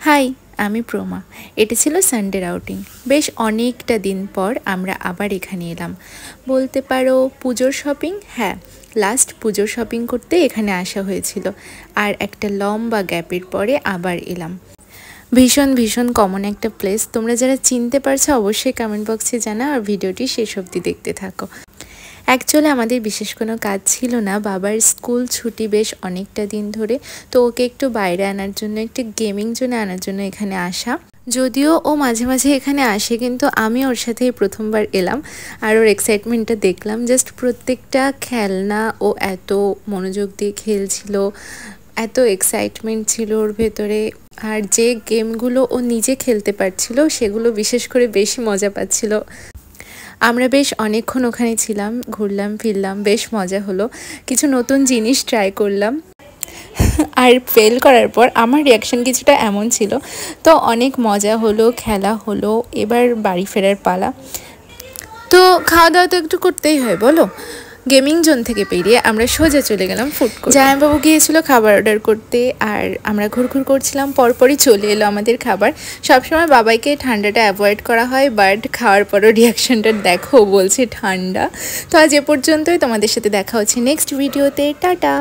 High, আমি প্রমা। এটা ছিল সানডের আউটিং। বেশ অনেকটা দিন পর আমরা আবার এখানে এলাম। বলতে পারো পুজোর শপিং। হ্যাঁ, লাস্ট পুজোর শপিং করতে এখানে আসা হয়েছিল, আর একটা লম্বা গ্যাপের পরে আবার এলাম। ভীষণ ভীষণ কমন একটা প্লেস। তোমরা যারা চিনতে পারছো অবশ্যই কমেন্ট বক্সে জানাও, আর ভিডিওটি শেষ অবধি দেখতে থাকো। অ্যাকচুয়ালি আমাদের বিশেষ কোনো কাজ ছিল না, বাবার স্কুল ছুটি বেশ অনেকটা দিন ধরে, তো ওকে একটু বাইরে আনার জন্য, একটু গেমিং জোনে আনার জন্য এখানে আসা। যদিও ও মাঝে মাঝে এখানে আসে, কিন্তু আমি ওর সাথে প্রথমবার এলাম আর ওর এক্সাইটমেন্টটা দেখলাম। জাস্ট প্রত্যেকটা খেলনা ও এত মনোযোগ দিয়ে খেলছিল, এত এক্সাইটমেন্ট ছিল ওর ভেতরে। আর যে গেমগুলো ও নিজে খেলতে পারছিল সেগুলো বিশেষ করে বেশি মজা পাচ্ছিল। আমরা বেশ অনেকক্ষণ ওখানে ছিলাম, ঘুরলাম ফিরলাম, বেশ মজা হলো। কিছু নতুন জিনিস ট্রাই করলাম। আর ফেল করার পর আমার রিয়াকশান কিছুটা এমন ছিল। তো অনেক মজা হলো, খেলা হলো, এবার বাড়ি ফেরার পালা। তো খাওয়া দাওয়া তো একটু করতেই হয়, বলো। গেমিং জোন থেকে পেরিয়ে আমরা সোজা চলে গেলাম ফুড কোর্ট। জামাইবাবু গিয়েছিল খাবার অর্ডার করতে, আর আমরা ঘুরঘুর করছিলাম। পরপরই চলে এলো আমাদের খাবার। সবসময় বাবাইকে ঠান্ডাটা অ্যাভয়েড করা হয়, বাট খাওয়ার পরও রিয়াকশানটা দেখো, বলছে ঠান্ডা। তো আজ এ পর্যন্তই। তোমাদের সাথে দেখা হচ্ছে নেক্সট ভিডিওতে। টাটা।